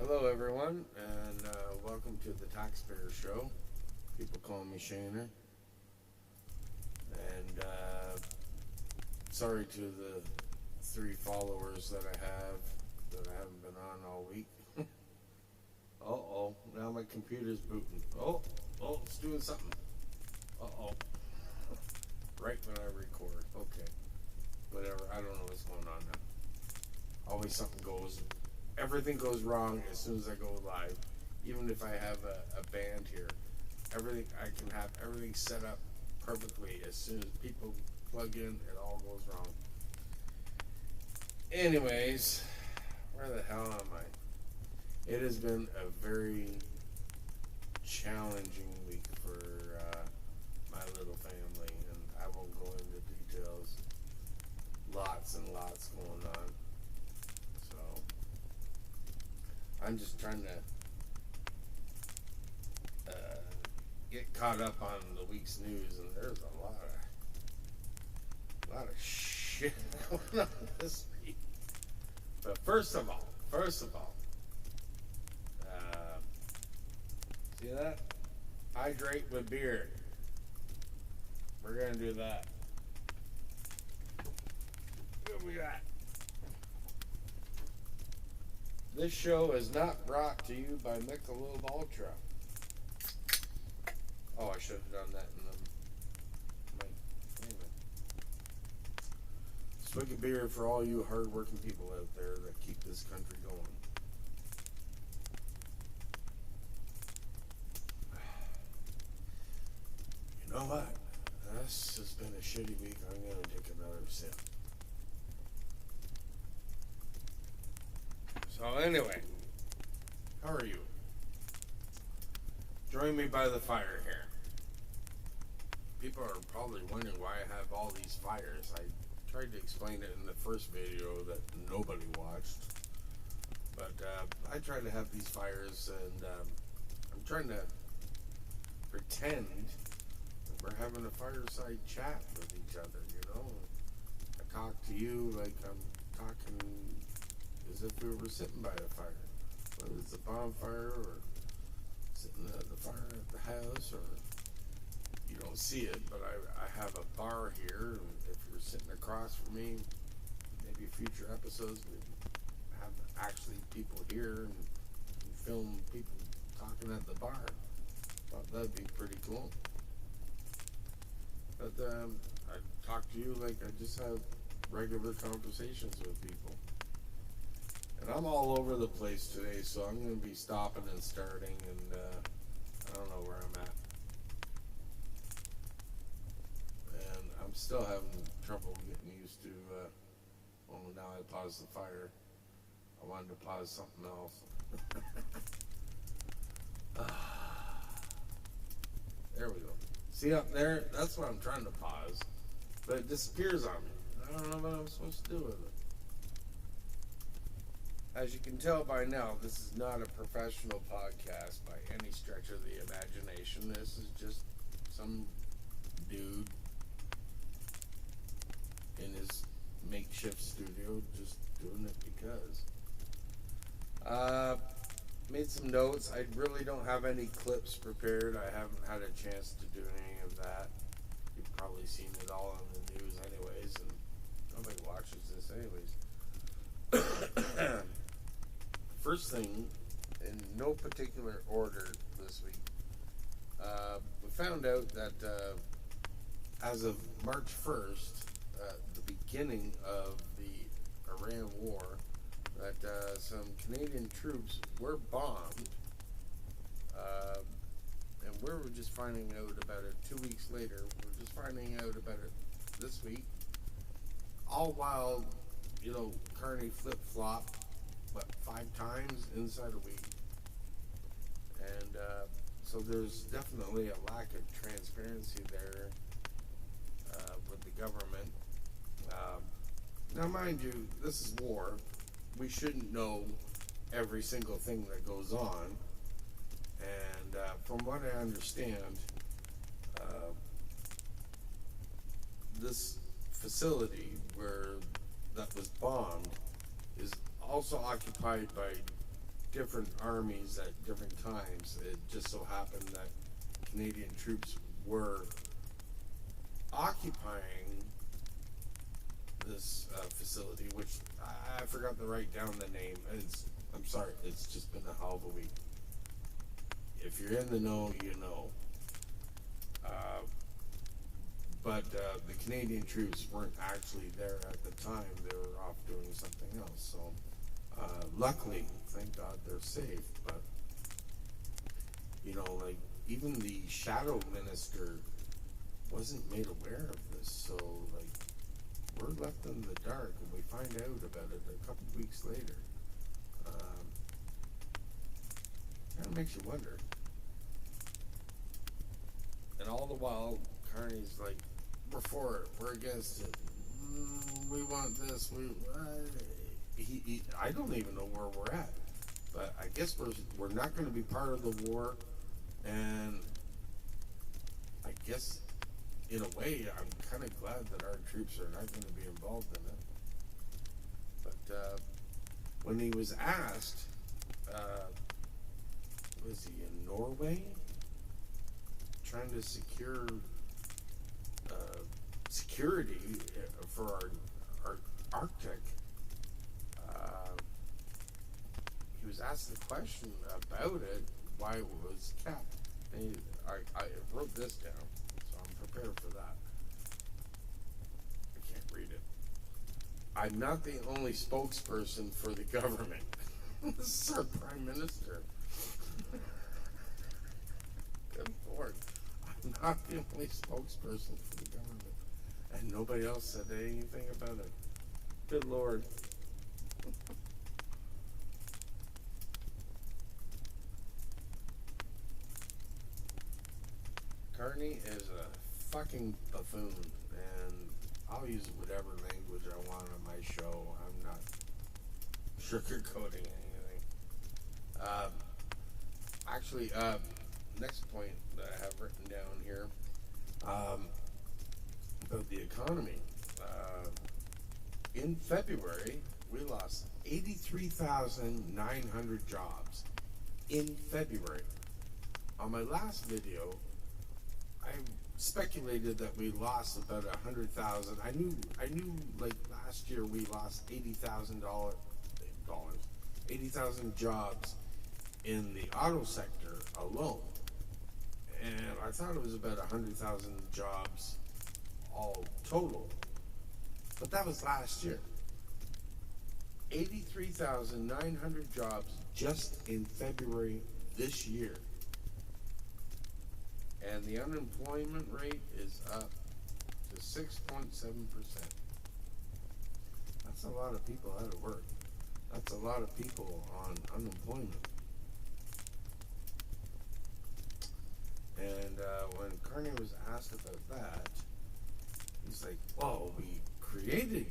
Hello, everyone, and welcome to the Taxpayer'S Show. People call me Shana, and sorry to the 3 followers that I have that I haven't been on all week. Uh-oh, now my computer's booting. Oh, it's doing something. Uh-oh. Right when I record. Okay. Whatever, I don't know what's going on now. Always something goes, everything goes wrong as soon as I go live. Even if I have a band here, everything, I can have everything set up perfectly. As soon as people plug in, it all goes wrong. Anyways, where the hell am I? It has been a very challenging week for my little family, and I won't go into details. Lots and lots going on. So I'm just trying to get caught up on the week's news, and there's a lot of shit going on this week. But first of all, see that? Hydrate with beer. We're gonna do that. What we got? This show is not brought to you by Michelob Ultra. Oh, I should have done that in the mic. Swig of beer for all you hard-working people out there that keep this country going. You know what? This has been a shitty week. I'm going to take another sip. So anyway, how are you? Join me by the fire here. People are probably wondering why I have all these fires. I tried to explain it in the first video that nobody watched. But I try to have these fires, and I'm trying to pretend that we're having a fireside chat with each other, you know? I talk to you like I'm talking as if we were sitting by a fire. Whether it's a bonfire or sitting at the fire at the house, or you don't see it, but I have a bar here, and if you're sitting across from me, maybe future episodes we have actually people here and film people talking at the bar. Thought that'd be pretty cool. But I talk to you like I just have regular conversations with people. And I'm all over the place today, so I'm going to be stopping and starting, and I don't know where I'm at. And I'm still having trouble getting used to, well, now I paused the fire. I wanted to pause something else. There we go. See up there? That's what I'm trying to pause, but it disappears on me. I don't know what I'm supposed to do with it. As you can tell by now, this is not a professional podcast by any stretch of the imagination. This is just some dude in his makeshift studio just doing it because. Made some notes. I really don't have any clips prepared. I haven't had a chance to do any of that. You've probably seen it all on the news anyways, and nobody watches this anyways. First thing, in no particular order this week, we found out that as of March 1st, the beginning of the Iran war, that some Canadian troops were bombed, and we were just finding out about it 2 weeks later. We're just finding out about it this week, all while, you know, Carney flip-flopped, 5 times inside a week. And so there's definitely a lack of transparency there with the government. Now, mind you, this is war. We shouldn't know every single thing that goes on. And from what I understand, this facility that was bombed is also occupied by different armies at different times. It just so happened that Canadian troops were occupying this facility, which I forgot to write down the name. I'm sorry, it's just been a hell of a week. If you're in the know, you know. But the Canadian troops weren't actually there at the time. They were off doing something else. So luckily, thank God they're safe. But, you know, like, even the shadow minister wasn't made aware of this. So, like, we're left in the dark, and we find out about it a couple weeks later. Kind of makes you wonder. And all the while, Carney's like, we're for it, we're against it, we want this, I don't even know where we're at. But I guess we're not going to be part of the war, and I guess in a way I'm kind of glad that our troops are not going to be involved in it. But when he was asked, was he in Norway trying to secure security for our Arctic? He was asked the question about it, why it was kept. And I wrote this down, so I'm prepared for that. I can't read it. I'm not the only spokesperson for the government. This is our Prime Minister. Good Lord. I'm not the only spokesperson for the government. And nobody else said anything about it. Good Lord. Carney is a fucking buffoon, and I'll use whatever language I want on my show. I'm not sugarcoating anything. Actually, next point that I have written down here, about the economy. In February, we lost 83,900 jobs. In February. On my last video, I speculated that we lost about 100,000. I knew like last year we lost $80,000, 80,000 jobs in the auto sector alone. And I thought it was about 100,000 jobs all total. But that was last year. 83,900 jobs just in February this year. And the unemployment rate is up to 6.7%. That's a lot of people out of work. That's a lot of people on unemployment. And when Carney was asked about that, he's like, well, we created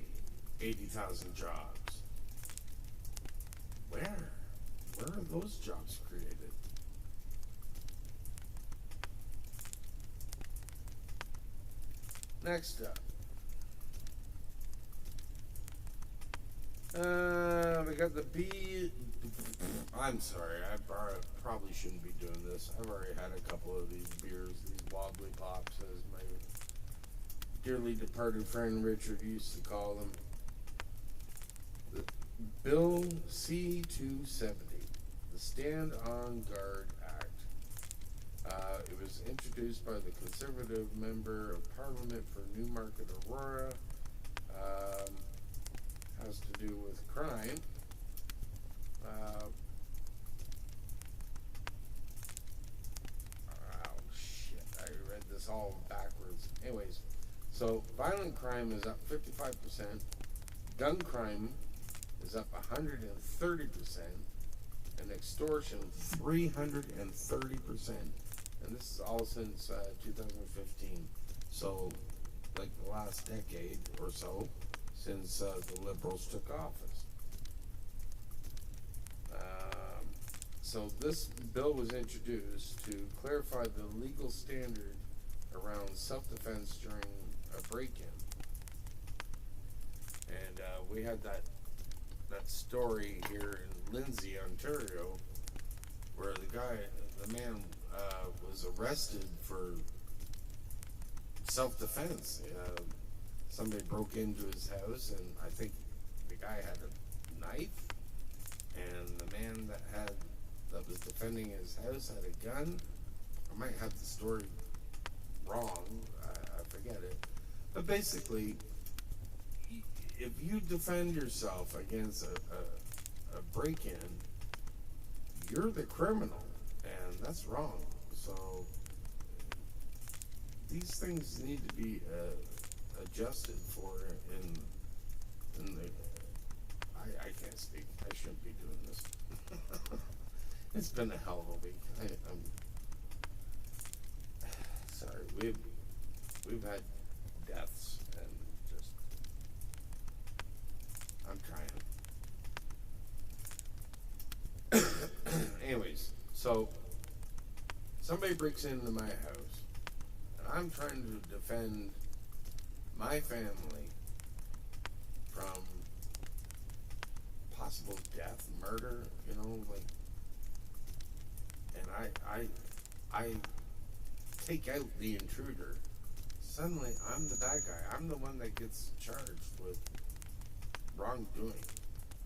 80,000 jobs. Where? Where are those jobs created? Next up. We got the B. I'm sorry, I probably shouldn't be doing this. I've already had a couple of these beers, these wobbly pops, as my dearly departed friend Richard used to call them. The Bill C-270, the Stand on Guard Act. It was introduced by the Conservative Member of Parliament for Newmarket Aurora. Has to do with crime. Oh shit, I read this all backwards. Anyways, so violent crime is up 55%, gun crime is up 130%, and extortion 330%. And this is all since 2015. So, like the last decade or so, since the Liberals took office. So this bill was introduced to clarify the legal standard around self-defense during a break-in. And we had that that story here in Lindsay, Ontario, where the man was arrested for self-defense. Somebody broke into his house, and I think the guy had a knife, and the man that was defending his house had a gun. I might have the story wrong. I forget it. But basically, if you defend yourself against a break-in, you're the criminal, and that's wrong. So these things need to be adjusted for in the. I can't speak. I shouldn't be doing this. It's been a hell of a week. I'm sorry. We've had deaths, and just I'm trying. Anyways, so somebody breaks into my house, and I'm trying to defend my family from possible death, murder, and I take out the intruder. Suddenly, I'm the bad guy. I'm the one that gets charged with wrongdoing.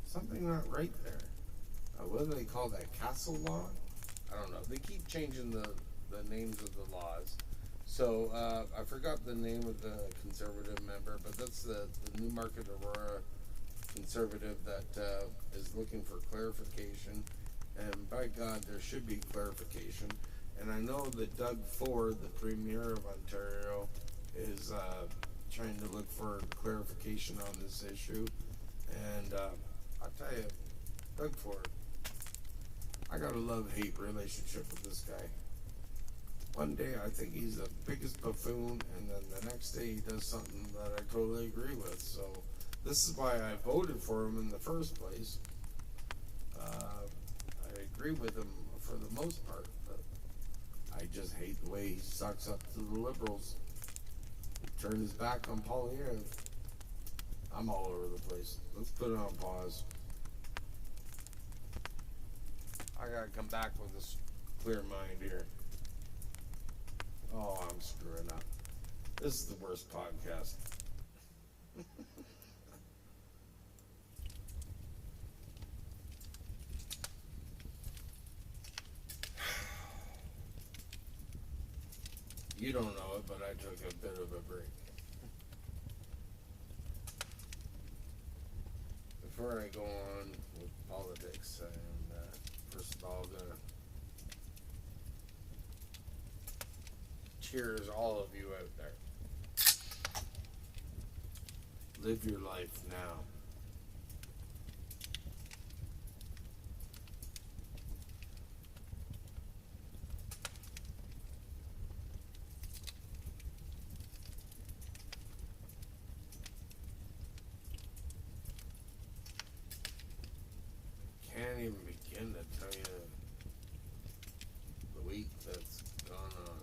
Something not right there. What do they call that? Castle law? I don't know. They keep changing the names of the laws. So I forgot the name of the Conservative member, but that's the Newmarket Aurora Conservative that is looking for clarification. And by God, there should be clarification. And I know that Doug Ford, the Premier of Ontario, is trying to look for clarification on this issue. And I'll tell you, Doug Ford, I got a love-hate relationship with this guy. One day I think he's the biggest buffoon, and then the next day he does something that I totally agree with. So this is why I voted for him in the first place. I agree with him for the most part, but I just hate the way he sucks up to the Liberals. He turned his back on Poilievre. I'm all over the place. Let's put it on pause. I gotta come back with this clear mind here. Oh, I'm screwing up. This is the worst podcast. You don't know it, but I took a bit of a break. Before I go on with politics, I'm first of all gonna cheers all of you out there. Live your life now. Can't even begin to tell you the week that's gone on.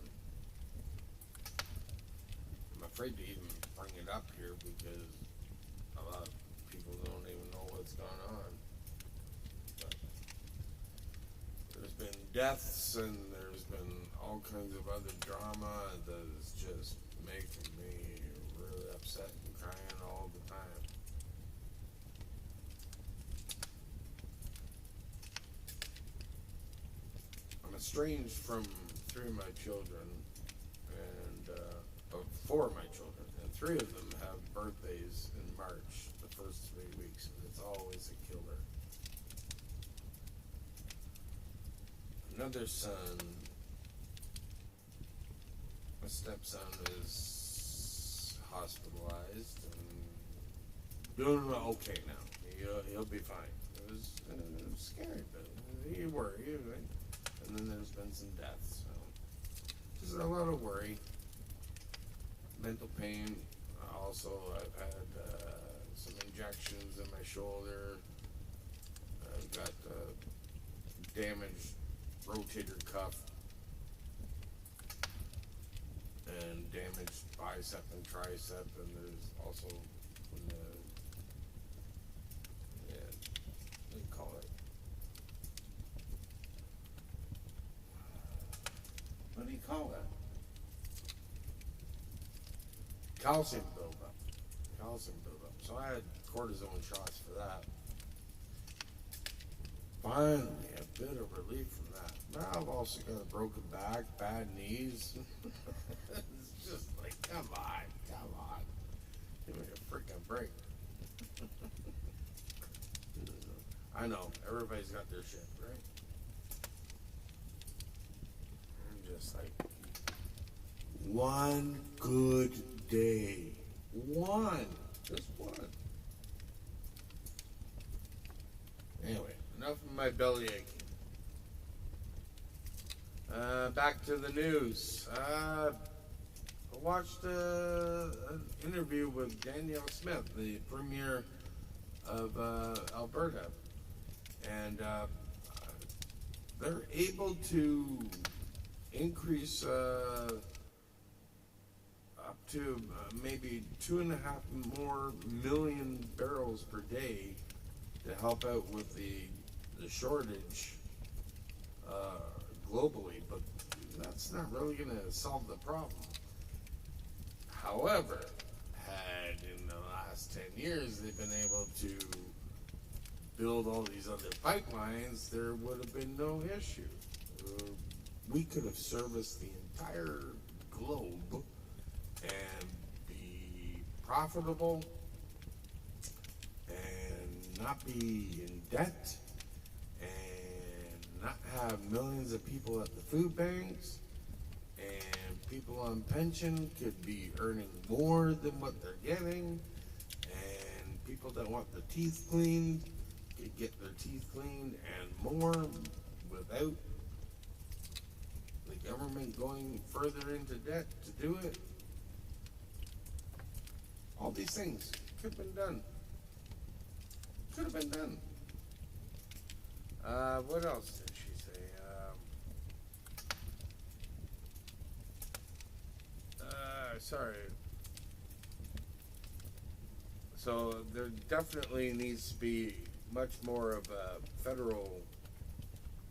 I'm afraid to even bring it up here because a lot of people don't even know what's gone on. But there's been deaths and there's been all kinds of other drama that is just making me really upset and crying all the time. I'm estranged from three of my children, and four of my children, and three of them have birthdays in March, the first 3 weeks, and it's always a killer. Another son, my stepson, is hospitalized and doing okay now. He'll be fine. It was scary, but you worry, right? And then there's been some deaths, so just a lot of worry, mental pain. Also, I've had some injections in my shoulder. I've got damaged rotator cuff and damaged bicep and tricep, and there's also calcium buildup. So I had cortisone shots for that. Finally, a bit of relief from that. But I've also got a broken back, bad knees. It's just like, come on. Give me a freaking break. I know, everybody's got their shit, right? I'm just like, one good day. Just one. Anyway, enough of my belly aching. Back to the news. I watched an interview with Danielle Smith, the Premier of Alberta. And they're able to increase up to maybe 2.5 more million barrels per day to help out with the shortage globally, but that's not really going to solve the problem. However, had in the last 10 years they've been able to build all these other pipelines, there would have been no issue. We could have serviced the entire globe and be profitable and not be in debt and not have millions of people at the food banks, and people on pension could be earning more than what they're getting, and people that want their teeth cleaned could get their teeth cleaned and more without the government going further into debt to do it. All these things could have been done. What else did she say? Sorry. So there definitely needs to be much more of a federal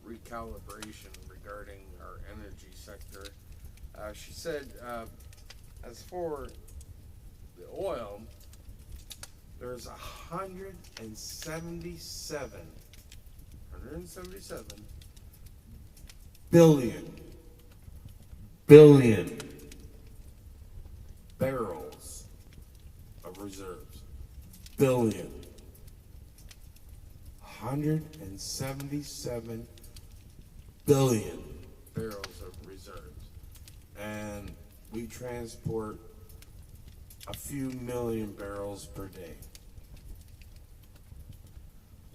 recalibration regarding our energy sector. She said, as for the oil, there's 177 billion barrels of reserves. 177 billion barrels of reserves. And we transport a few million barrels per day.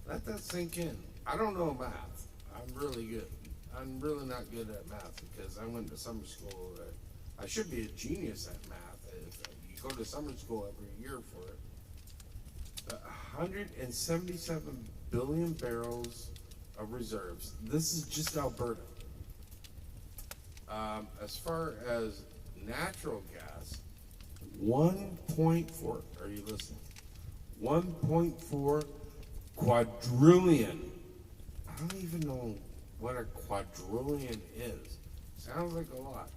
Let that sink in. I don't know math. I'm really not good at math because I went to summer school. I should be a genius at math. You go to summer school every year for it. 177 billion barrels of reserves. This is just Alberta. As far as natural gas, 1.4, are you listening? 1.4 quadrillion. I don't even know what a quadrillion is. Sounds like a lot.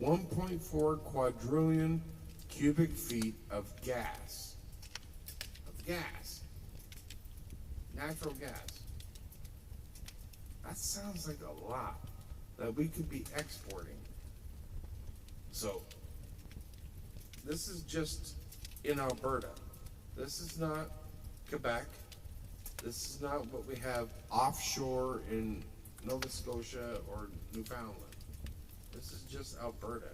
1.4 quadrillion cubic feet of gas. Natural gas. That sounds like a lot that we could be exporting. So, this is just in Alberta. This is not Quebec. This is not what we have offshore in Nova Scotia or Newfoundland. This is just Alberta.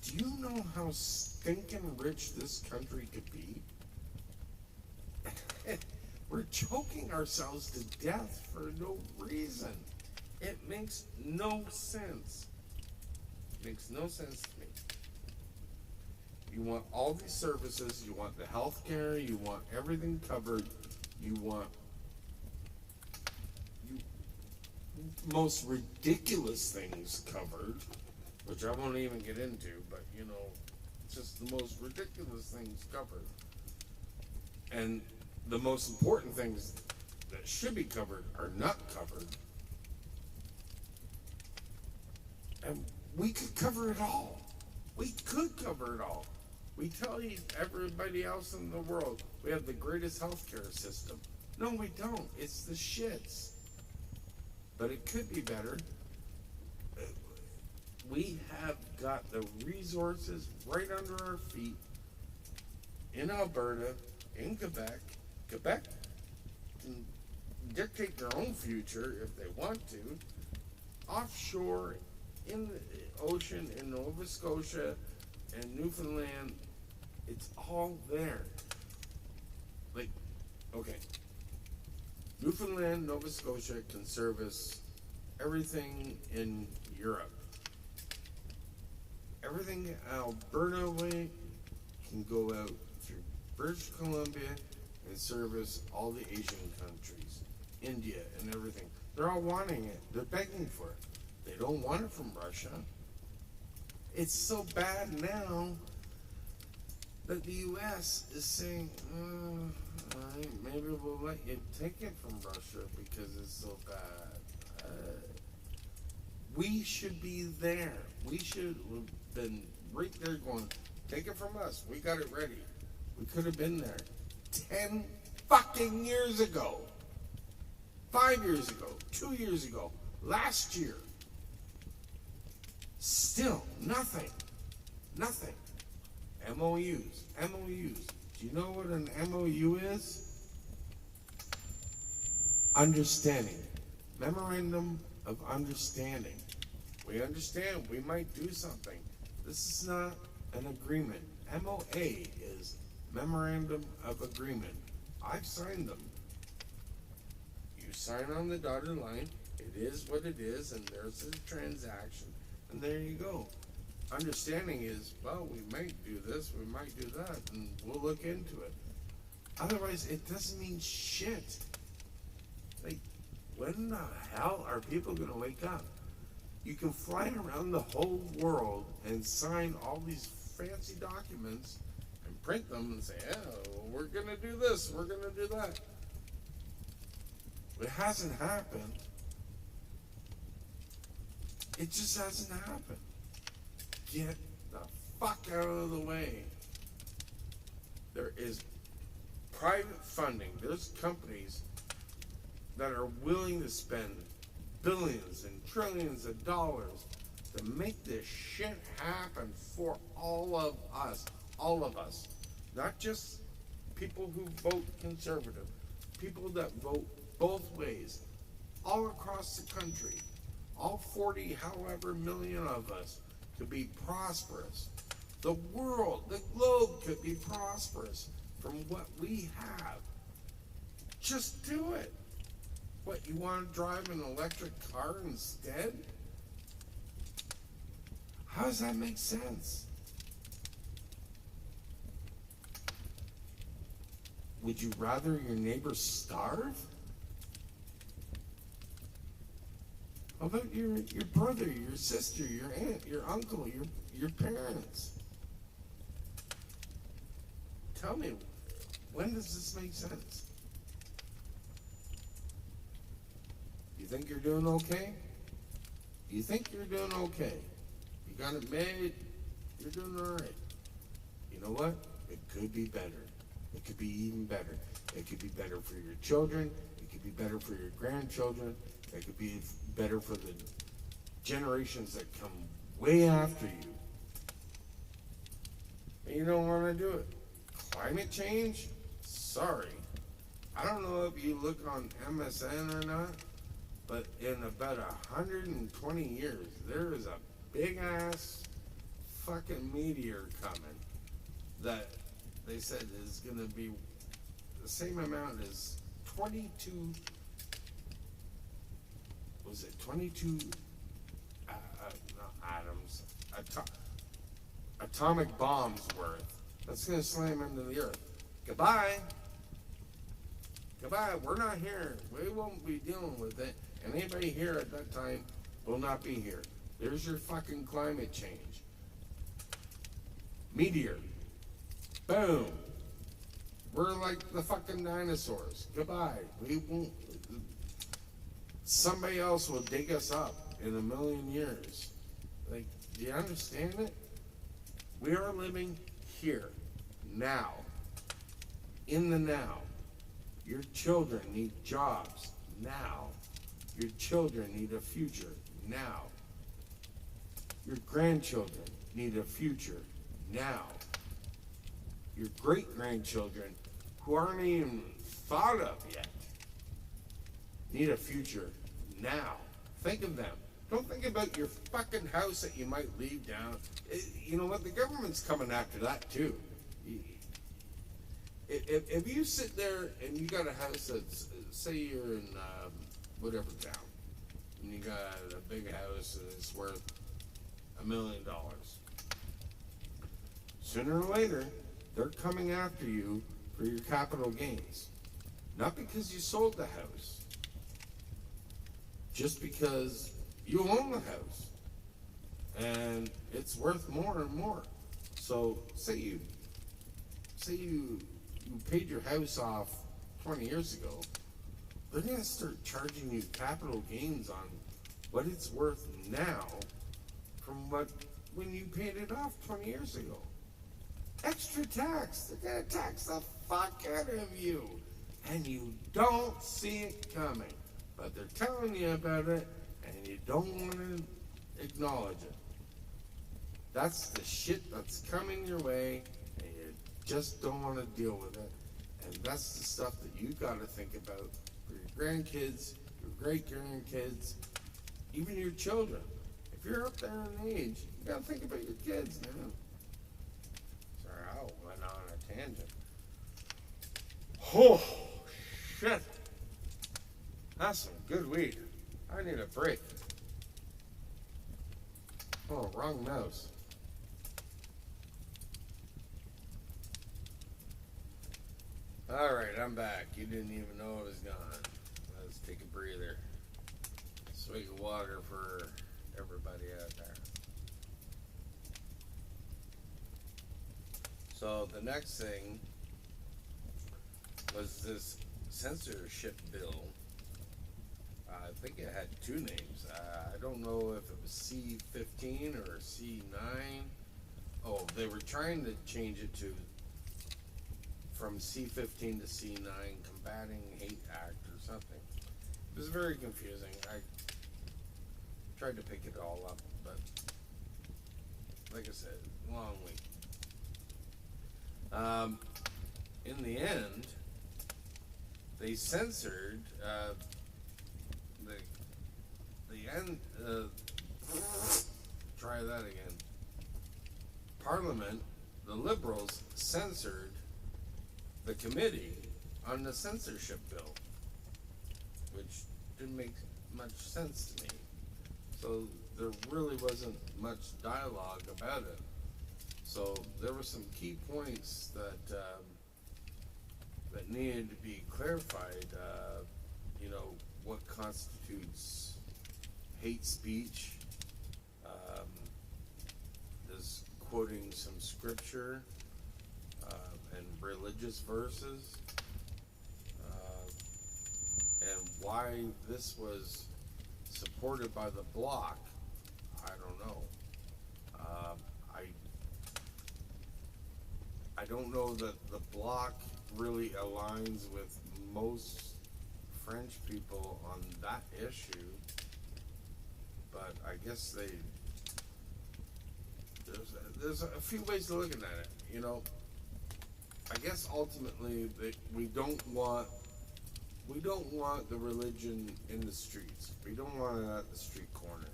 Do you know how stinking rich this country could be? We're choking ourselves to death for no reason. It makes no sense. Makes no sense to me. You want all these services, you want the health care, you want everything covered, you want most ridiculous things covered, which I won't even get into, but you know, just the most ridiculous things covered. And the most important things that should be covered are not covered. And we could cover it all. We could cover it all. We tell everybody else in the world we have the greatest healthcare system. No, we don't. It's the shits. But it could be better. We have got the resources right under our feet in Alberta, in Quebec. Quebec can dictate their own future if they want to. Offshore, in the ocean, in Nova Scotia and Newfoundland, it's all there. Like, okay. Newfoundland, Nova Scotia can service everything in Europe. Everything Alberta way can go out through British Columbia and service all the Asian countries, India and everything. They're all wanting it. They're begging for it. They don't want it from Russia. It's so bad now that the U.S. is saying, all right, maybe we'll let you take it from Russia because it's so bad. We should be there. We should have been right there going, take it from us. We got it ready. We could have been there 10 fucking years ago. 5 years ago. 2 years ago. Last year. Still, nothing. Nothing. MOUs. MOUs. Do you know what an MOU is? Understanding. Memorandum of Understanding. We understand we might do something. This is not an agreement. MOA is Memorandum of Agreement. I've signed them. You sign on the dotted line. It is what it is, and there's a transaction, and there you go. Understanding is, well, we might do this, we might do that, and we'll look into it. Otherwise, it doesn't mean shit. Like, when the hell are people going to wake up? You can fly around the whole world and sign all these fancy documents and print them and say, oh, we're going to do this, we're going to do that. It hasn't happened. It just hasn't happened. Get the fuck out of the way. There is private funding. There's companies that are willing to spend billions and trillions of dollars to make this shit happen for all of us. All of us. Not just people who vote conservative. People that vote both ways. All across the country. All 40, however million of us could be prosperous. The world, the globe could be prosperous from what we have. Just do it. What, you want to drive an electric car instead? How does that make sense? Would you rather your neighbor starve? How about your brother, your sister, your aunt, your uncle, your parents? Tell me, when does this make sense? You think you're doing okay? You think you're doing okay? You got it made, you're doing all right. You know what? It could be better. It could be even better. It could be better for your children. It could be better for your grandchildren. It could be better for the generations that come way after you. And you don't want to do it. Climate change? Sorry. I don't know if you look on MSN or not, but in about 120 years, there is a big-ass fucking meteor coming that they said is going to be the same amount as 22 atoms, atomic bombs worth. That's going to slam into the earth. Goodbye. Goodbye. We're not here. We won't be dealing with it. And anybody here at that time will not be here. There's your fucking climate change. Meteor. Boom. We're like the fucking dinosaurs. Goodbye. We won't. Somebody else will dig us up in a million years. Like, do you understand it? We are living here, now, in the now. Your children need jobs now. Your children need a future now. Your grandchildren need a future now. Your great-grandchildren, who aren't even thought of yet, need a future now. Think of them. Don't think about your fucking house that you might leave down. You know what? The government's coming after that too. If you sit there and you got a house that's, say you're in whatever town, and you got a big house and it's worth $1 million, sooner or later, they're coming after you for your capital gains. Not because you sold the house, just because you own the house and it's worth more and more. So say you paid your house off 20 years ago, they're going to start charging you capital gains on what it's worth now from when you paid it off 20 years ago. Extra tax. They're going to tax the fuck out of you. And you don't see it coming. But they're telling you about it, and you don't want to acknowledge it. That's the shit that's coming your way, and you just don't want to deal with it. And that's the stuff that you got to think about for your grandkids, your great-grandkids, even your children. If you're up there in age, you got to think about your kids now. Sorry, I went on a tangent. Oh, shit. That's some good weed. I need a break. Oh, wrong mouse. Alright, I'm back. You didn't even know I was gone. Let's take a breather. Swig of water for everybody out there. So the next thing was this censorship bill. I think it had two names. I don't know if it was C-15 or C-9. Oh, they were trying to change it to from C-15 to C-9, Combating Hate Act or something. It was very confusing. I tried to pick it all up, but like I said, long week. In the end, they censored try that again. Parliament, the Liberals, censored the committee on the censorship bill, which didn't make much sense to me. So there really wasn't much dialogue about it. So there were some key points that that needed to be clarified. You know, what constitutes hate speech? Does quoting some scripture and religious verses, and why this was supported by the bloc, I don't know. I don't know that the bloc really aligns with most French people on that issue, but I guess there's a few ways to look at it. You know, I guess ultimately that we don't want the religion in the streets. We don't want it at the street corners,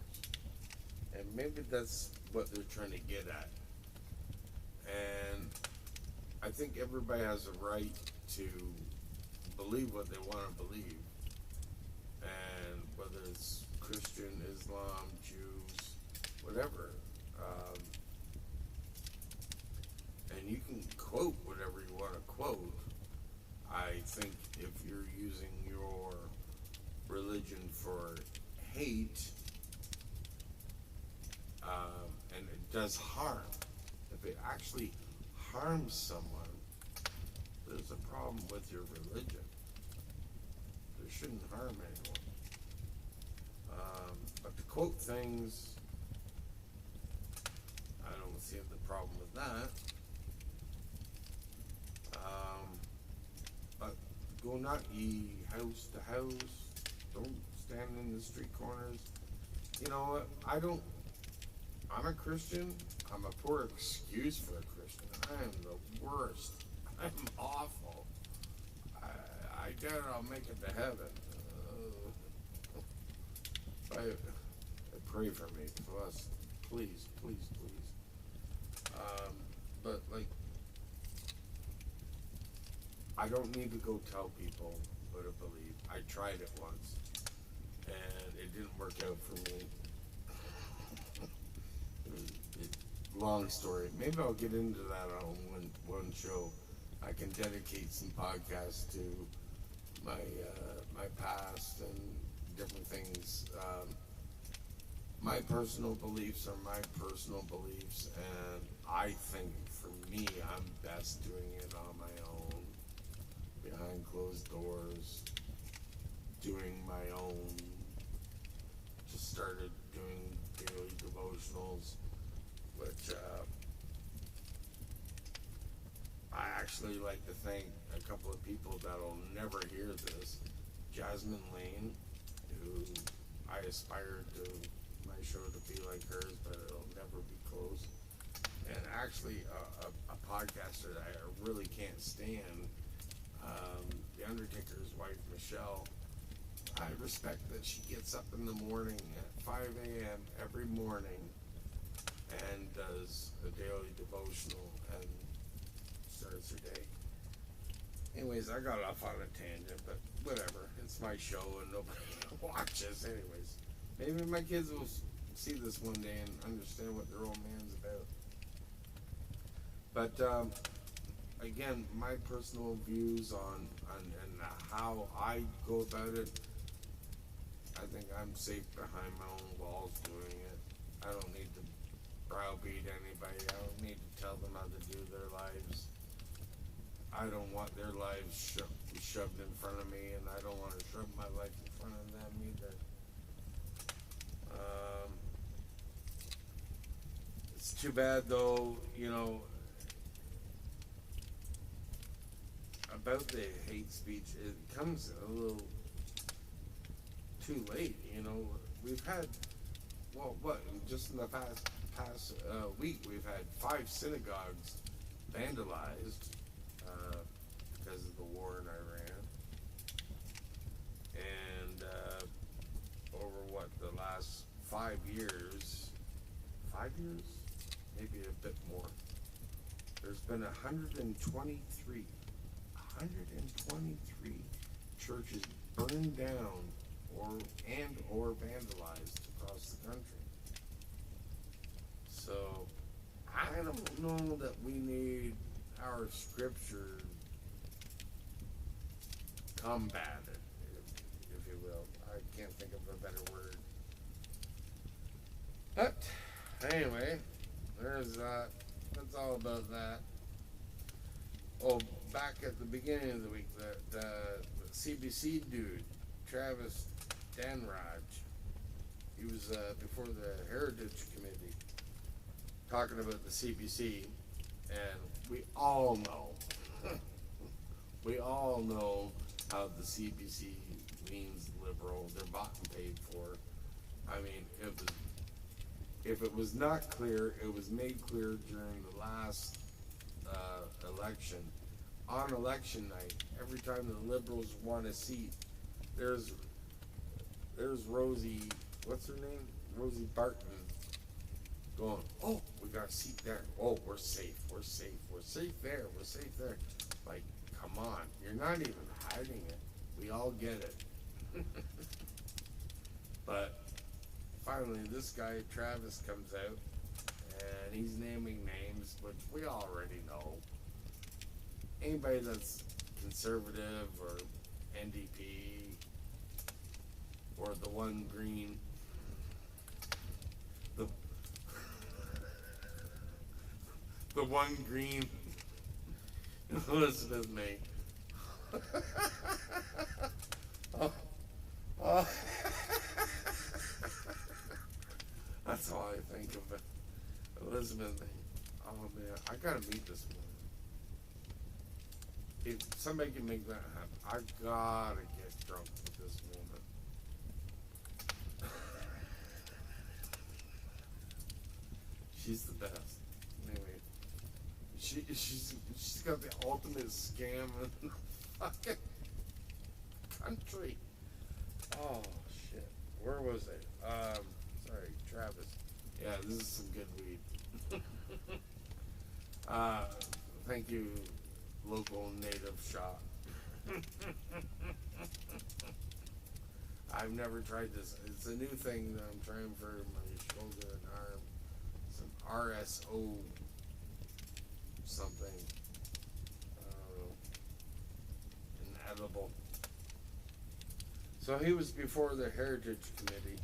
and maybe that's what they're trying to get at. And I think everybody has a right to believe what they want to believe, and whether it's Christian, Islam, Jews, whatever. And you can quote whatever you want to quote. I think if you're using your religion for hate, and it does harm, if it actually harms someone, there's a problem with your religion. It shouldn't harm anyone. But to quote things, I don't see the problem with that. Go not ye house to house. Don't stand in the street corners. You know what? I'm a Christian. I'm a poor excuse for a Christian. I am the worst. I'm awful. I doubt I'll make it to heaven. Pray for me, plus, please, please, please. But like, I don't need to go tell people what to believe. I tried it once, and it didn't work out for me. Long story. Maybe I'll get into that on one show. I can dedicate some podcasts to my my past and different things. My personal beliefs are my personal beliefs, and I think for me, I'm best doing it on my own, behind closed doors, doing my own. Just started doing daily devotionals, which I actually like to thank a couple of people that'll never hear this. Jasmine Lane, who I aspire to my show to be like hers, but it'll never be close. And actually, a podcaster that I really can't stand, The Undertaker's wife, Michelle. I respect that she gets up in the morning at 5 a.m. every morning and does a daily devotional and starts her day. Anyways, I got off on a tangent, but whatever. It's my show and nobody watches anyways. Maybe my kids will see this one day and understand what their old man's about. But again, my personal views on and how I go about it, I think I'm safe behind my own walls doing it. I don't need to browbeat anybody. I don't need to tell them how to do their lives. I don't want their lives shoved in front of me, and I don't want to shove my life in front of them either. It's too bad though, you know, about the hate speech, it comes a little too late, you know. We've had, just in the past week, we've had 5 synagogues vandalized because of the war in Iran. And over the last 5 years, 5 years? Maybe a bit more. There's been 123 churches burned down or vandalized across the country. So I don't know that we need our scripture combated, if you will. I can't think of a better word. But anyway, there's that. That's all about that. Oh, back at the beginning of the week, the CBC dude, Travis Danraj, he was before the Heritage Committee talking about the CBC, and we all know how the CBC leans liberal. They're bought and paid for. I mean, if it was not clear, it was made clear during the last election. On election night, every time the Liberals won a seat, there's Rosie, what's her name? Rosie Barton going, oh, we got a seat there. Oh, we're safe there. Like, come on, you're not even hiding it. We all get it. But finally, this guy, Travis, comes out, and he's naming names, which we already know. Anybody that's conservative or NDP or the one green, the one green Elizabeth May. Oh. That's all I think of it. Elizabeth May. Oh man, I gotta meet this woman. if somebody can make that happen, I gotta get drunk with this woman. She's the best. Anyway, she's got the ultimate scam in the fucking country. Oh shit, where was I? Sorry, Travis. Yeah, this is some good weed. Thank you, local native shop. I've never tried this. It's a new thing that I'm trying for my shoulder and arm. Some RSO something. Inedible. So he was before the Heritage Committee,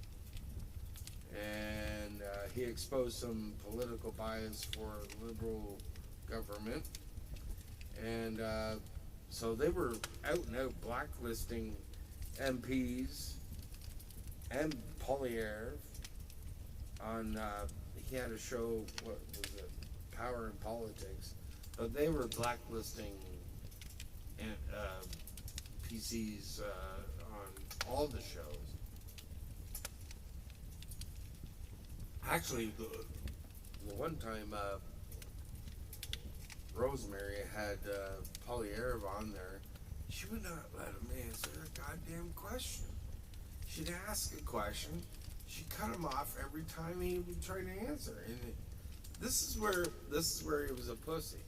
and he exposed some political bias for liberal government, and so they were out and out blacklisting MPs and Polyev on, he had a show, what was it, Power in Politics, but they were blacklisting PCs on all the shows. Actually, the one time Rosemary had Polyev on there, she would not let him answer a goddamn question. She'd ask a question, she'd cut him off every time he would try to answer. And this is where he was a pussy.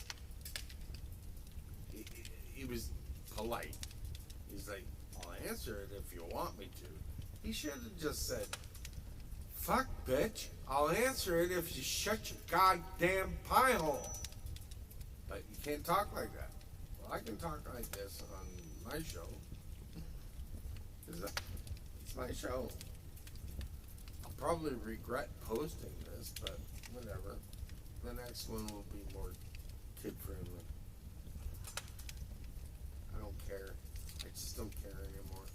He was polite. He's like, I'll answer it if you want me to. He should have just said, fuck, bitch, I'll answer it if you shut your goddamn pie hole. But you can't talk like that. Well, I can talk like this on my show. It's my show. I'll probably regret posting this, but whatever. The next one will be more kid-friendly. I don't care. I just don't care anymore.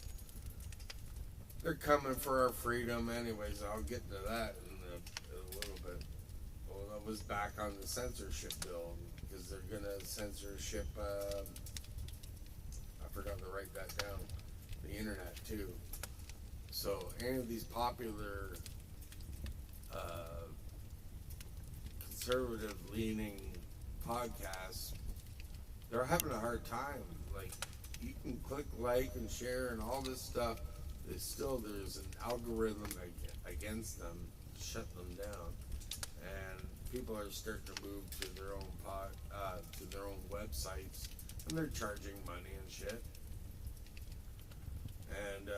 They're coming for our freedom anyways. I'll get to that in a little bit. Well, that was back on the censorship bill, because they're gonna censorship, I forgot to write that down, the internet too. So any of these popular conservative leaning podcasts, they're having a hard time. Like, you can click like and share and all this stuff, there's an algorithm against them, shut them down, and people are starting to move to their own to their own websites, and they're charging money and shit. And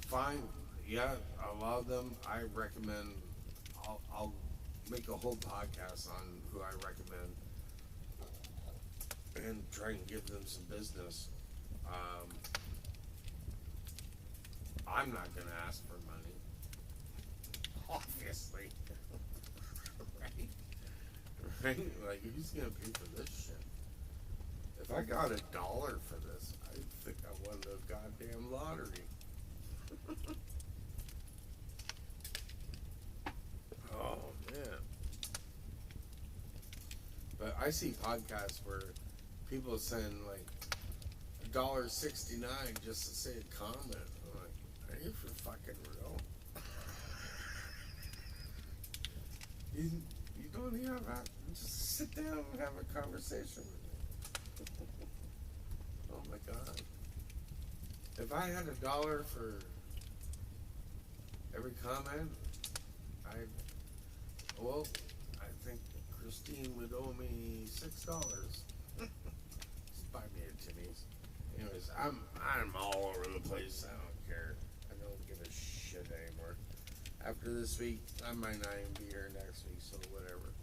fine, yeah, allow them. I recommend. I'll make a whole podcast on who I recommend, and try and give them some business. I'm not gonna ask for money, obviously. Right? Like, who's gonna pay for this shit? If I got $1 for this, I think I won the goddamn lottery. Oh man. But I see podcasts where people send like $1.69 just to say a comment. I'm like, are you for fucking real? You don't even have to just sit down and have a conversation with me. Oh my God. If I had $1 for every comment, I think Christine would owe me $6. Just buy me a Timmy's. Anyways, I'm all over the place. I don't care. I don't give a shit anymore. After this week, I might not even be here next week, so whatever.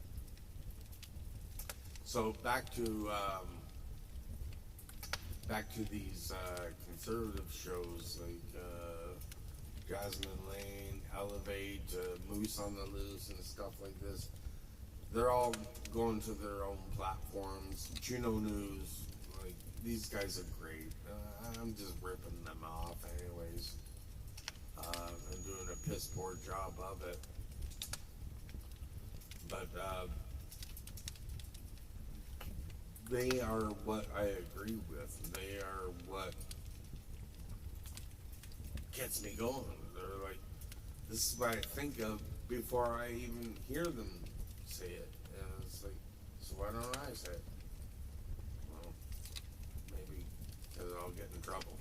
So back to these conservative shows like Jasmine Lane, Elevate, Moose on the Loose, and stuff like this. They're all going to their own platforms. Juno News, like, these guys are great. I'm just ripping them off anyways, and doing a piss poor job of it. But they are what I agree with. They are what gets me going. They're like, this is what I think of before I even hear them say it. And it's like, so why don't I say it? Well, maybe because I'll get in trouble.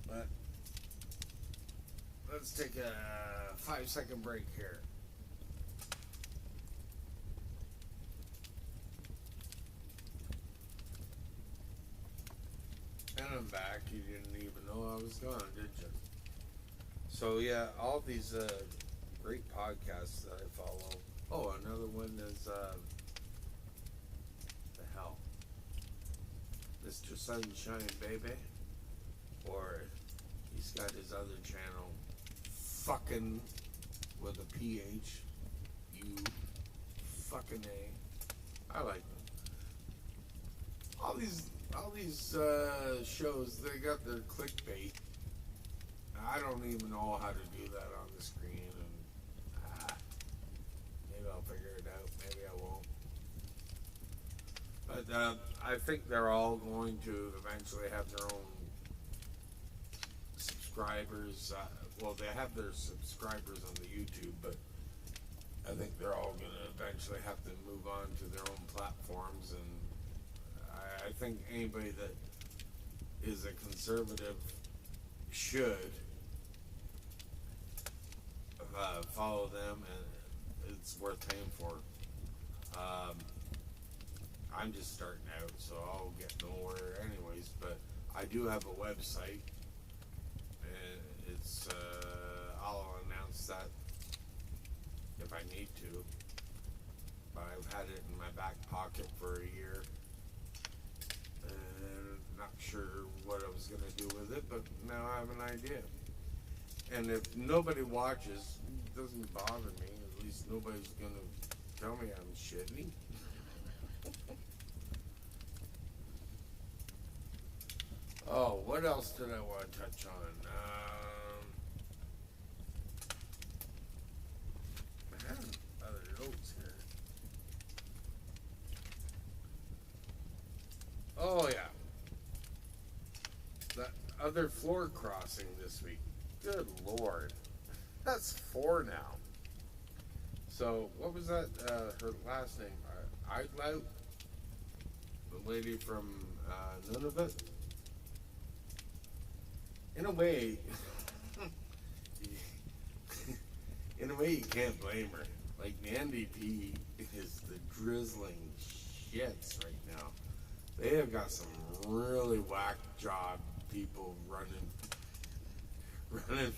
But let's take a 5-second break here. And I'm back. You didn't even know I was gone, did you? So yeah, all these great podcasts that I follow. Oh, another one is the hell, Mr. Sunshine Baby, or he's got his other channel, fucking with a PH, you fucking A. I like them. All these shows, they got their clickbait. I don't even know how to do that on the screen, and maybe I'll figure it out. Maybe I won't. But I think they're all going to eventually have their own subscribers. Well, they have their subscribers on the YouTube, but I think they're all going to eventually have to move on to their own platforms. And I think anybody that is a conservative should follow them, and it's worth paying for. I'm just starting out, so I'll get nowhere anyways, but I do have a website, and it's I'll announce that if I need to, but I've had it in my back pocket for a year, and not sure what I was going to do with it, but now I have an idea. And if nobody watches, it doesn't bother me. At least nobody's going to tell me I'm shitty. Oh, what else did I want to touch on? I have other notes here. Oh, yeah. That other floor crossing this week. Good Lord. That's 4 now. So, what was that? Her last name? Eidlout? The lady from Nunavut? In a way, you can't blame her. Like, the NDP is the drizzling shits right now. They have got some really whack job people running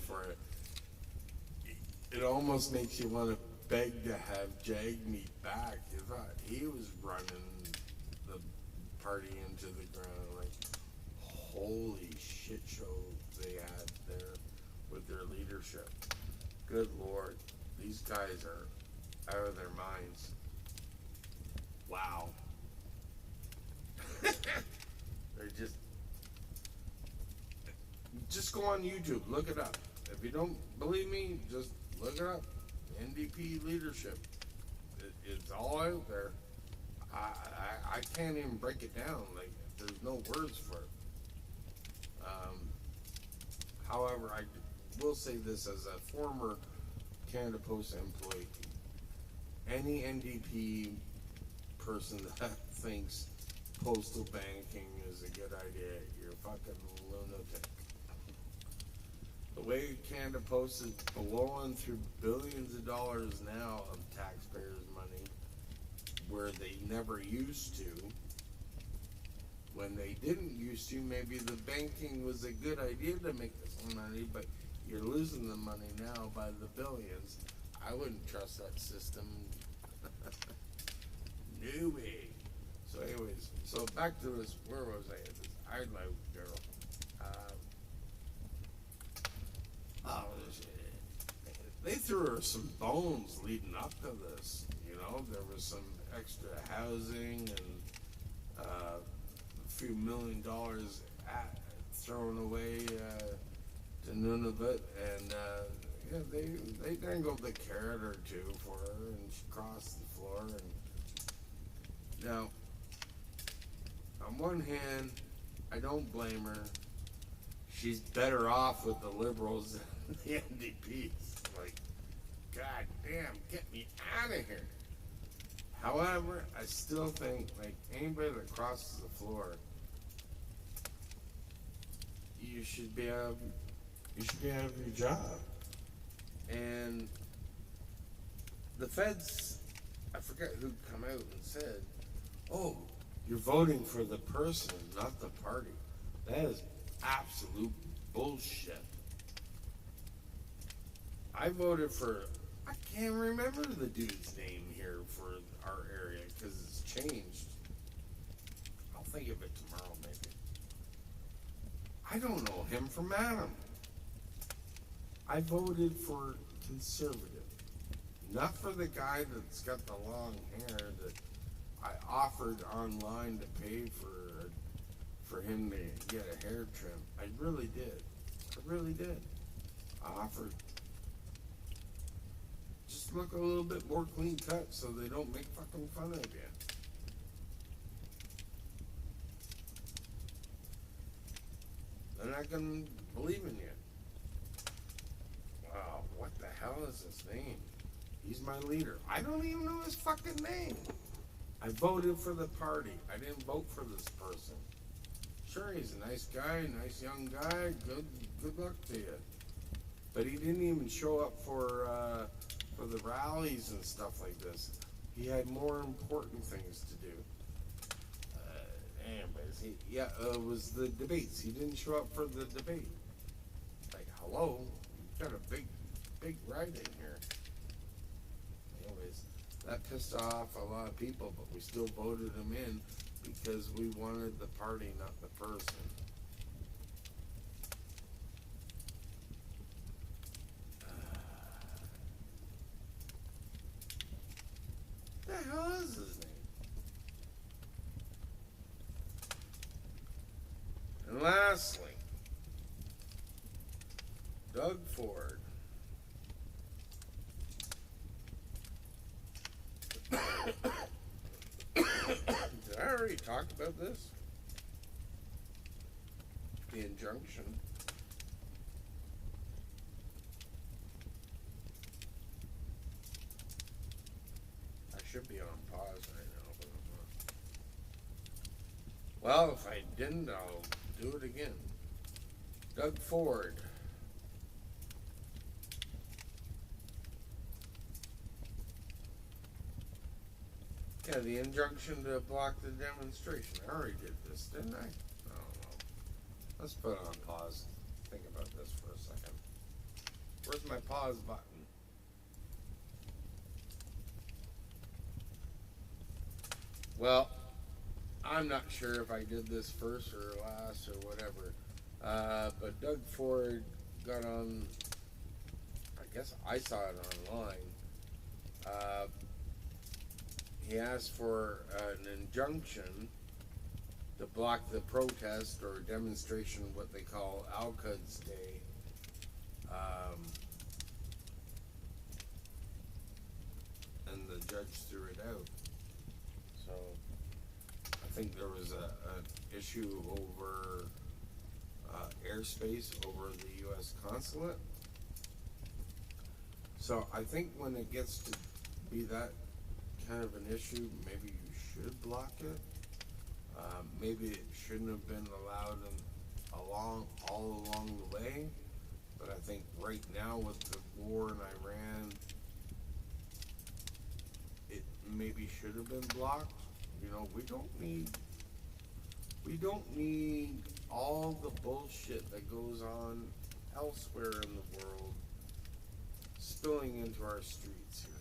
for it. It almost makes you want to beg to have Jagmeet back. You thought he was running the party into the ground. Like, holy shit show they had there with their leadership. Good Lord, these guys are out of their minds. Wow. They're just go on YouTube, look it up. If you don't believe me, just look it up. NDP leadership. It's all out there. I can't even break it down. Like, there's no words for it. However, I will say this as a former Canada Post employee. Any NDP person that thinks postal banking is a good idea, you're a fucking lunatic. The way Canada Post is blowing through billions of dollars now of taxpayers' money, where they never used to. When they didn't used to, maybe the banking was a good idea to make this money, but you're losing the money now by the billions. I wouldn't trust that system. No way. So anyways, so back to this, where was I at this Idlow girl? They threw her some bones leading up to this. You know, there was some extra housing and a few $1 million thrown away to Nunavut, and Yeah, they dangled the carrot or two for her, and she crossed the floor. And now, on one hand, I don't blame her. She's better off with the Liberals than the NDPs. Like, God damn, get me out of here. However, I still think, like, anybody that crosses the floor, you should be out of your job. And the feds, I forget who come out and said, oh, you're voting for the person, not the party. That is absolute bullshit. I voted for, I can't remember the dude's name here for our area because it's changed. I'll think of it tomorrow maybe. I don't know him from Adam. I voted for conservative. Not for the guy that's got the long hair that I offered online to pay for him to get a hair trim. I really did. I really did. I offered. Just look a little bit more clean cut so they don't make fucking fun of you. They're not gonna believe in you. Wow, what the hell is his name? He's my leader. I don't even know his fucking name. I voted for the party. I didn't vote for this person. Sure, he's a nice guy, nice young guy. Good luck to you. But he didn't even show up for the rallies and stuff like this. He had more important things to do. Anyways, it was the debates. He didn't show up for the debate. Like, hello, you got a big right in here. Anyways, that pissed off a lot of people, but we still voted him in because we wanted the party, not the person. What the hell is his name? And lastly, Doug Ford. Did I already talk about this? The injunction. I should be on pause right now, but I'm not. Well, if I didn't, I'll do it again. Doug Ford. Yeah, the injunction to block the demonstration. I already did this, didn't I? I don't know. Let's put it on pause. Think about this for a second. Where's my pause button? Well, I'm not sure if I did this first or last or whatever. But Doug Ford got on, I guess I saw it online. He asked for an injunction to block the protest or demonstration, what they call Al-Quds Day. And the judge threw it out. So I think there was an issue over airspace over the U.S. consulate. So I think when it gets to be that kind of an issue, maybe you should block it. Maybe it shouldn't have been allowed all along the way. But I think right now with the war in Iran, it maybe should have been blocked. You know, we don't need all the bullshit that goes on elsewhere in the world spilling into our streets here.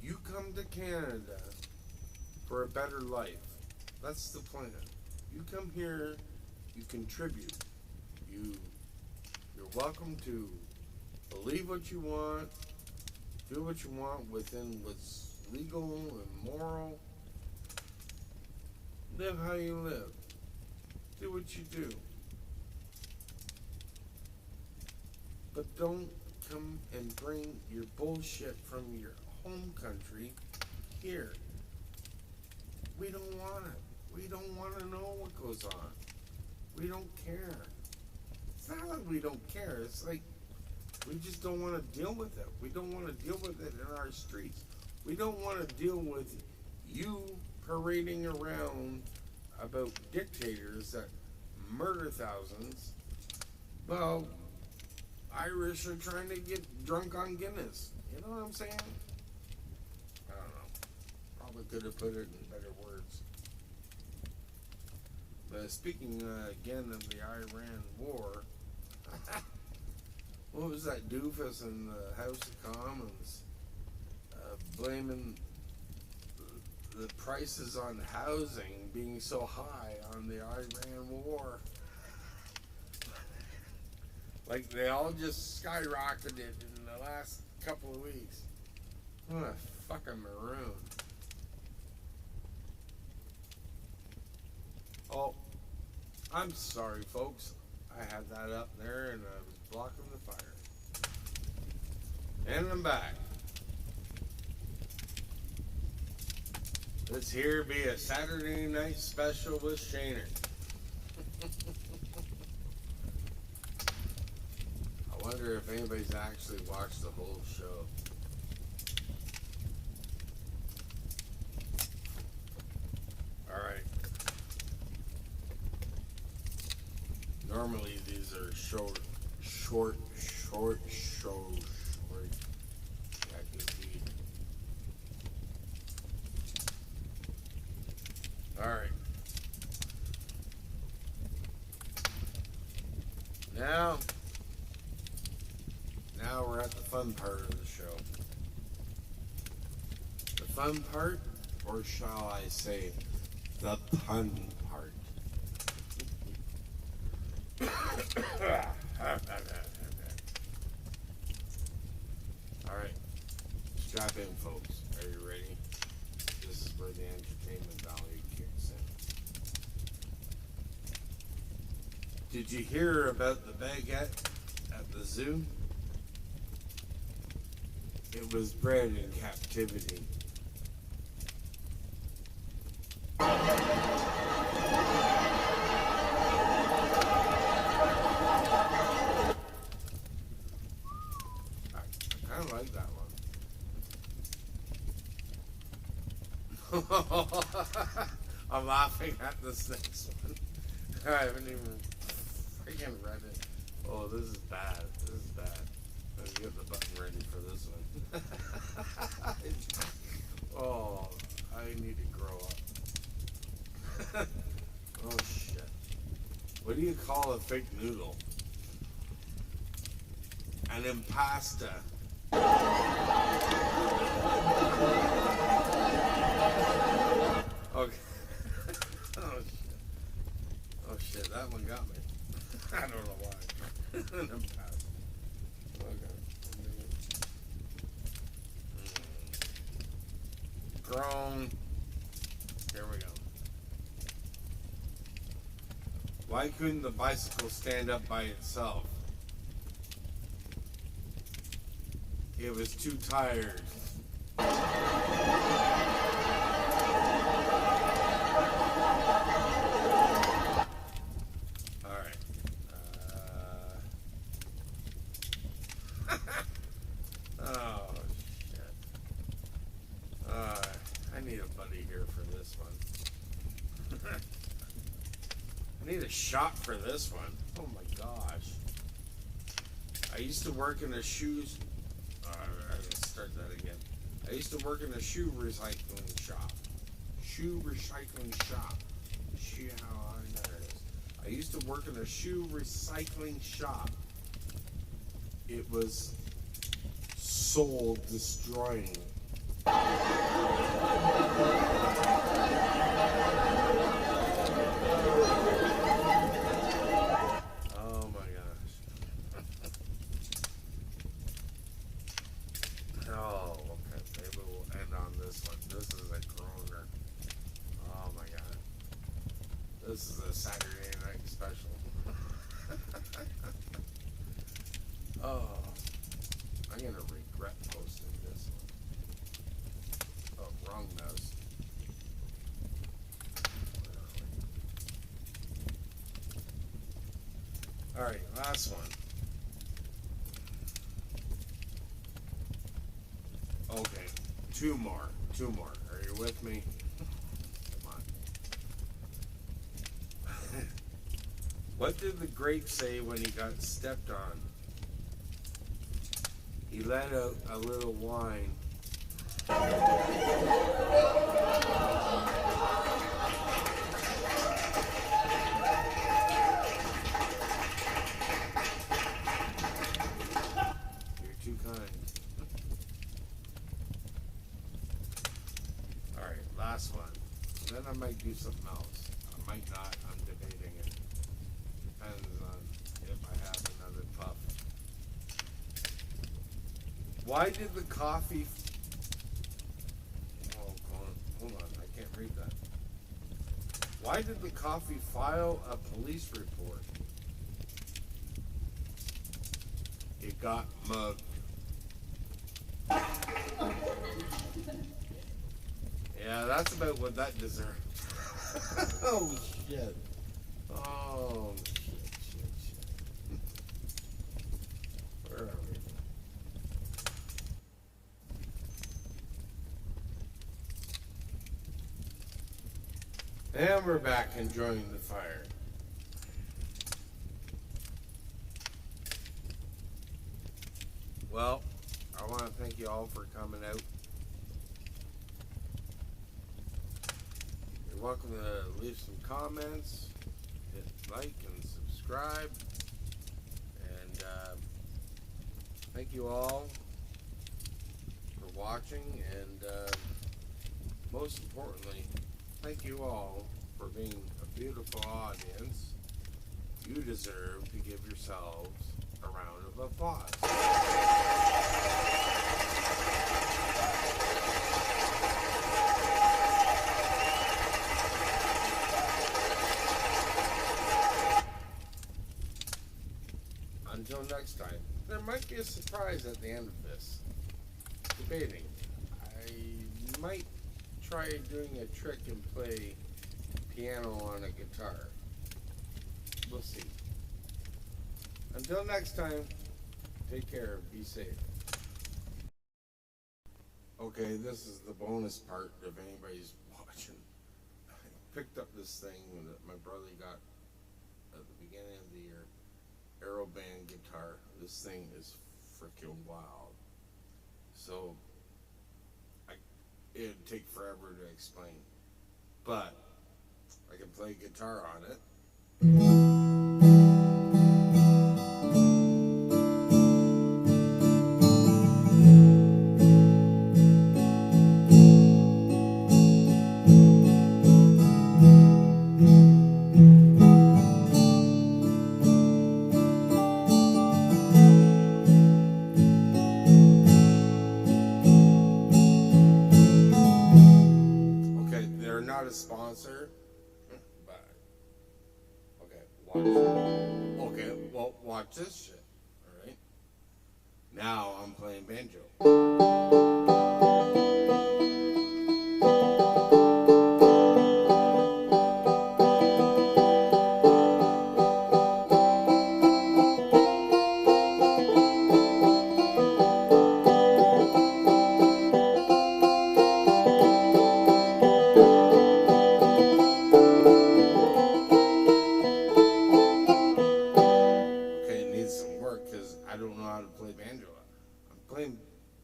You come to Canada for a better life. That's the plan. You come here, you contribute. You're welcome to believe what you want, do what you want within what's legal and moral. Live how you live. Do what you do. but don't come and bring your bullshit from your home country here. We don't want it. We don't want to know what goes on. We don't care. It's not like we don't care. It's like we just don't want to deal with it. We don't want to deal with it in our streets. We don't want to deal with you parading around about dictators that murder thousands. Well, Irish are trying to get drunk on Guinness. You know what I'm saying? I don't know. Probably could have put it in better words. But speaking again of the Iran war, what was that doofus in the House of Commons blaming the prices on housing being so high on the Iran war? Like they all just skyrocketed in the last couple of weeks. What a fucking maroon. Oh, I'm sorry, folks. I had that up there and I was blocking the fire. And I'm back. Let's here be a Saturday night special with Shaner. I wonder if anybody's actually watched the whole show. Alright. Normally these are short shows. Alright. Now we're at the fun part of the show. The fun part, or shall I say, the pun part. Alright, strap in, folks. Are you ready? This is where the entertainment value kicks in. Did you hear about the baguette at the zoo? It was bred in captivity. I kind of like that one. I'm laughing at this next one. I haven't even freaking read it. Oh, this is bad. This is bad. Let's get the button ready for this one. Oh, I need to grow up. Oh, shit. What do you call a fake noodle? An impasta. Okay. Oh, shit. Oh, shit. That one got me. I don't know why. An impasta. Okay. Grown. Here we go. Why couldn't the bicycle stand up by itself? It was too tired. Alright. Oh, shit. I need a buddy here for this one. I need a shot for this one. Oh my gosh. I used to work in a shoes... I'm going to start that again. I used to work in a shoe recycling shop. Shoe recycling shop. See how there it is. I used to work in a shoe recycling shop. It was soul destroying. Oh my gosh. Oh, okay. Maybe we'll end on this one. This is a groaner. Oh my god. This is a Saturday night special. Oh. Alright, last one. Okay, two more. Are you with me? Come on. What did the grape say when he got stepped on? He let out a little whine. You're too kind. Alright, last one. Then I might do something else. I might not. I'm debating it. Depends on if I have another puff. Why did the coffee... Oh, hold on. I can't read that. Why did the coffee file a police report? It got mugged. Yeah, that's about what that deserved. Oh, shit. Oh, shit. Where are we? And we're back enjoying the fire. Well, I want to thank you all for coming out. You're welcome to leave some comments, hit like and subscribe, and thank you all for watching, and most importantly, thank you all for being a beautiful audience. You deserve to give yourselves a round of applause. Until next time, there might be a surprise at the end of this. Debating. I might try doing a trick and play piano on a guitar. We'll see. Until next time, take care, be safe. Okay, this is the bonus part if anybody's watching. I picked up this thing that my brother got at the beginning of the year. Aeroband guitar. This thing is freaking wild. So it'd take forever to explain, but I can play guitar on it. Not a sponsor, but well, watch this shit. All right, now I'm playing banjo.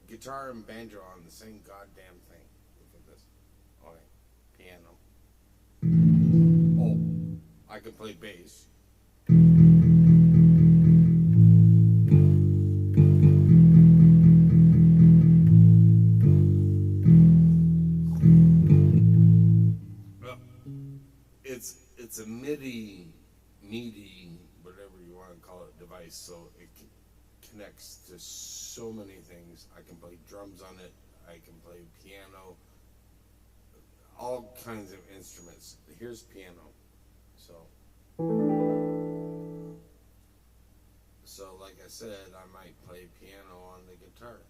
Guitar and banjo on the same goddamn thing. Look at this. Okay, piano. Oh, I can play bass. Well, it's a MIDI, whatever you want to call it, device, so it connects to so many things. I can play drums on it, I can play piano, all kinds of instruments. Here's piano. So like I said, I might play piano on the guitar.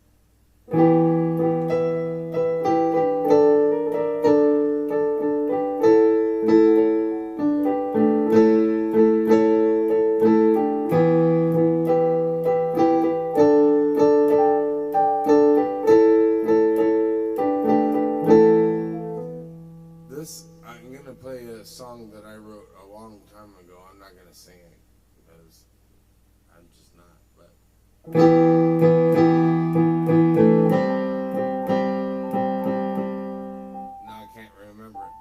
ago. I'm not gonna sing it because I'm just not. But now I can't remember it.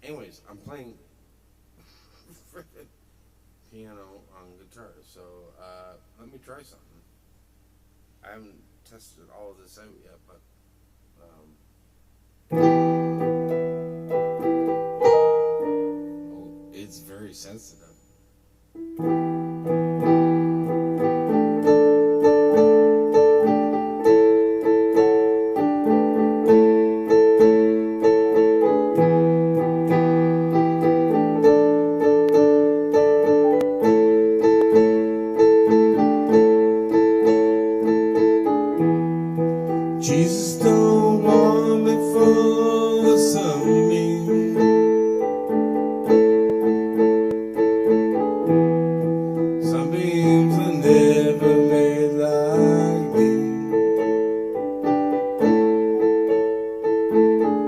Anyways, I'm playing freaking piano on guitar, so let me try something. I haven't tested all of this out yet, but oh, it's very sensitive. Jesus don't want me for some mean. Some beams are never made like me.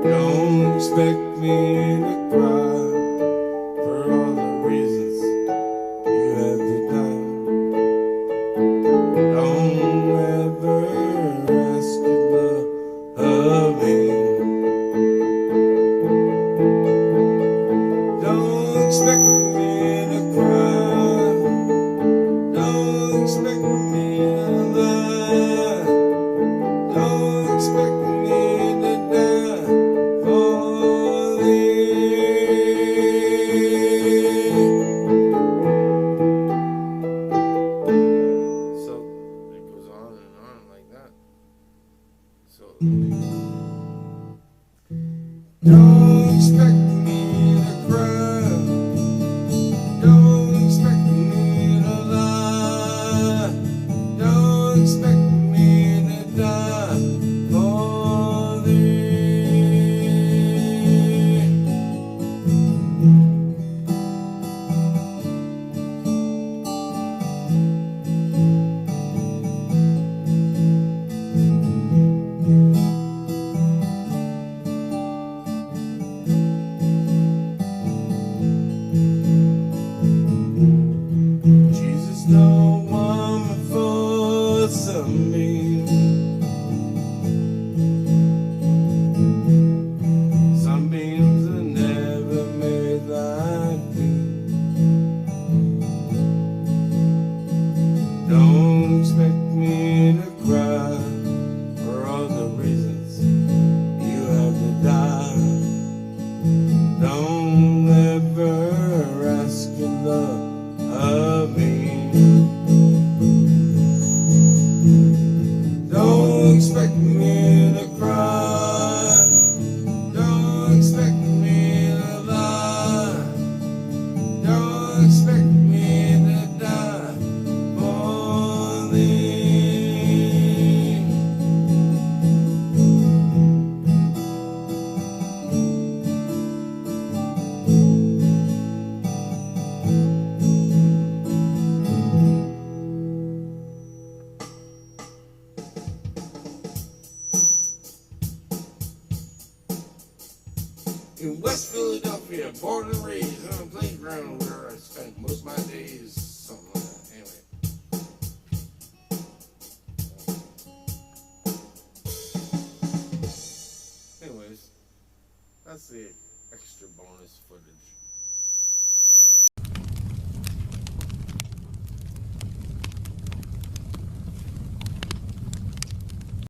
Don't expect me to cry for all the reasons you have to die. Don't ever ask your love of me. Don't expect me to cry. Don't expect me to lie. Don't expect me to die for thee. So it goes on and on like that. So don't expect me to cry. Don't expect me to lie. Don't expect me to die for thee. Jesus don't want me for some mean. Some beams are never made like me. Don't expect me to cry for all the reasons you have to die. Don't ever ask your love of me. Don't expect me to cry. Don't expect me to lie. Don't expect me to die for thee. In West Philadelphia, born and raised on a playground where I spent most of my days, something like that. Anyways, that's the extra bonus footage.